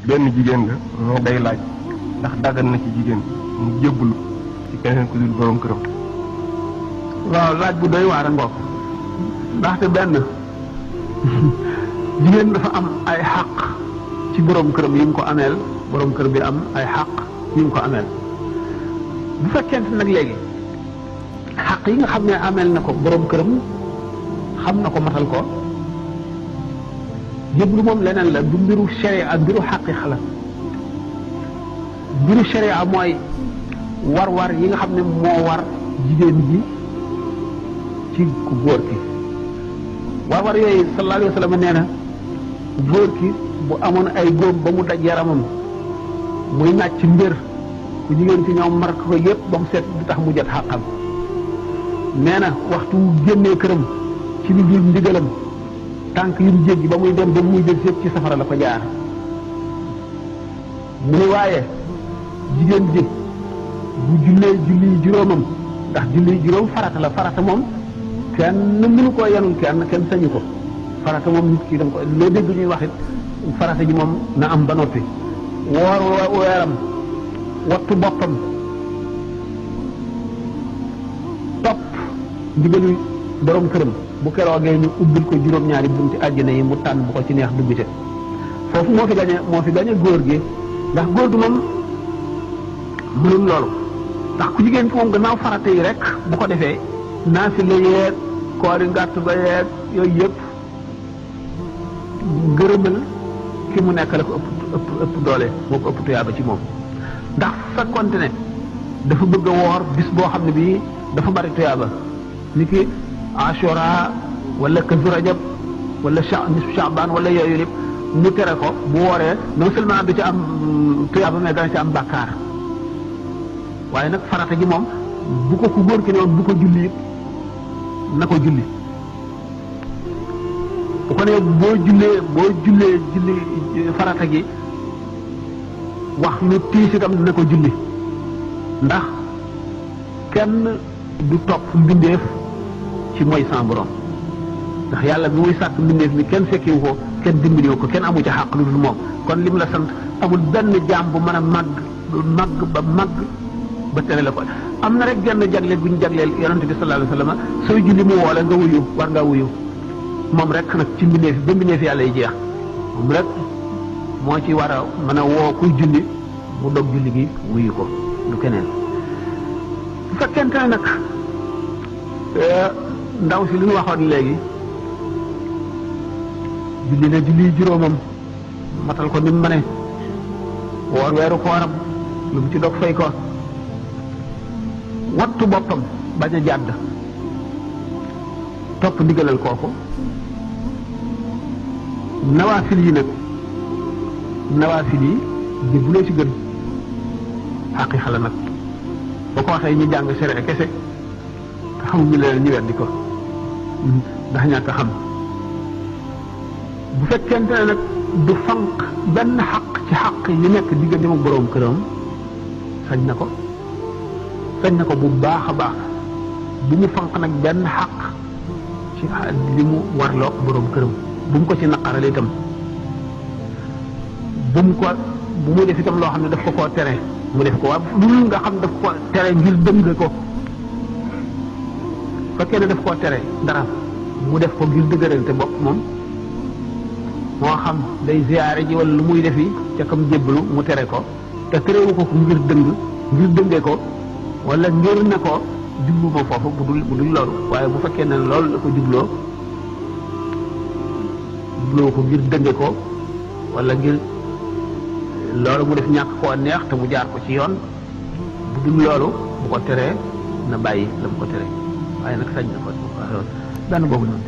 benn jigéen la mais day laaj ndax daggan na ci jigéen mu jébbalu ci keneen ku dul borom këram. waaw laaj bu doy waar a ngoog ndaxte benn jigéen dafa am ay xaq ci borom këram yi mu ko ameel borom kër bi am ay xaq yi mu ko ameel bu fekkente nag léegi xaq yi nga xam ne ameel na ko borom këram xam na ko matal ko jébbalu moom leneen la du mbiru sharia mbiru xaqiqa la mbiru sharia mooy war-war yi nga xam ne moo war jigéen ji ci ku góor ki war-war yooyu sallallahu alayhi wa sallam nee na góor ki bu amoon ay góom ba mu daj yaramam muy nàcc mbir ku jigéen ci ñoom mark ko yépp ba mu set du tax mu jot xàqam nee na waxtu génnee këram ci lu dul ndigalam tànk yu mu jéggi ba muy dem ba muy del sépp ci safara la ko jaar mu ni waaye jigéen ji bu jullee julli juróomam ndax julli juróom farata la farata moom kenn mënu koo yanul kenn sañu ko farata moom nit ki danga ko loo dégg ñuy wax it farata ji moom na am ba noppi woor weeram wattu boppam topp ndigalu borom këram bu keroogee ñu ubbil ko juróom-ñaari bunti àjjana yi mu tànn bu ko ci neex dugg ca foofu moo fi gañe góor gi ndax góor gi moom mënul loolu ndax ku jigéen ki moom gannaaw farata yi rek bu ko defee naafile yeeg koori ngàtt ba yeeg yooyu yëpp gërëmal ki mu nekk la ko ëpp doole moo ko ëpp tuyaaba ci moom ndax fekkonte ne dafa bëgg a woor bis boo xam ne bii dafa bari tuyaaba ni ki ashura wala kazu rajab wala nisfu sha'ban wala yooyu lépp mu tere ko bu wooree non seulement du ci am tuyaaba mais dana ci am bàkkaar waaye nag farata ji moom bu ko ku góor ki ne woon bu ko julli na ko julli bu ko ne boo jullee julli farata gi wax lu tiis itam dina ko julli ndax kenn du topp mbindeef ci mooy sans borom ndax yàlla bi muy sàkk mbindeef mi kenn fekkiwu ko kenn dimbaliwu ko kenn amu ci xàq lu dul moom kon lim la sant amul benn jaam bu mën a màgg ba tere la ko am na rek genn jagleel bu ñu jagleel yonente bi sallallahu alayhi wa sallam sooy julli mu woole nga wuyu war ngaa wuyu moom rek nag ci mbindeef ba mbindeef yàlla yi jeex moom rek moo ci war a mën a woo kuy julli mu dog julli gi wuyu ko du keneen bu fekkente ne nag ndaw si li ñu waxoon léegi julli na julli juróomam matal ko ni mu mëne woor weeru kooram lu mu ci dog fay ko wattu boppam bañ a jàdd topp ndigalal kooku nawaafil yi nag jébbuloo ci gën xaqiiqa la nag boo ko waxee ñu jàng sere kese te xamuñu leen ñu weddi ko ndax ñàkk a xam bu fekkente ne nag du fanq benn xaq ci xaq yi nekk diggante ak boroom këram sañ na ko bu baax a baax bu mu fanq nag benn xaq ci li mu warloo boroom këram bu mu ko ci naqarale itam bu mu def itam loo xam ne daf ko koo tere mu def ko waaw lu nga xam daf ko tere ngir dëng ko fekkee ne daf koo tere dara mu def ko ngir dëgërante bopp moom moo xam day ziyaare ji wala lu muy defi ca kam jébbalu mu tere ko te terewu ko ngir dënge ko wala ngir ne ko jublu ma foofu bu dul loolu waaye bu fekkee ne loolu la ko jubloo ko ngir dënge ko wala ngir loolu mu def ñàkk koo neex te mu jaar ko ci yoon bu dul loolu bu ko teree na bàyyi la mu ko tere waaye nag sañ na ko benn boobu noonu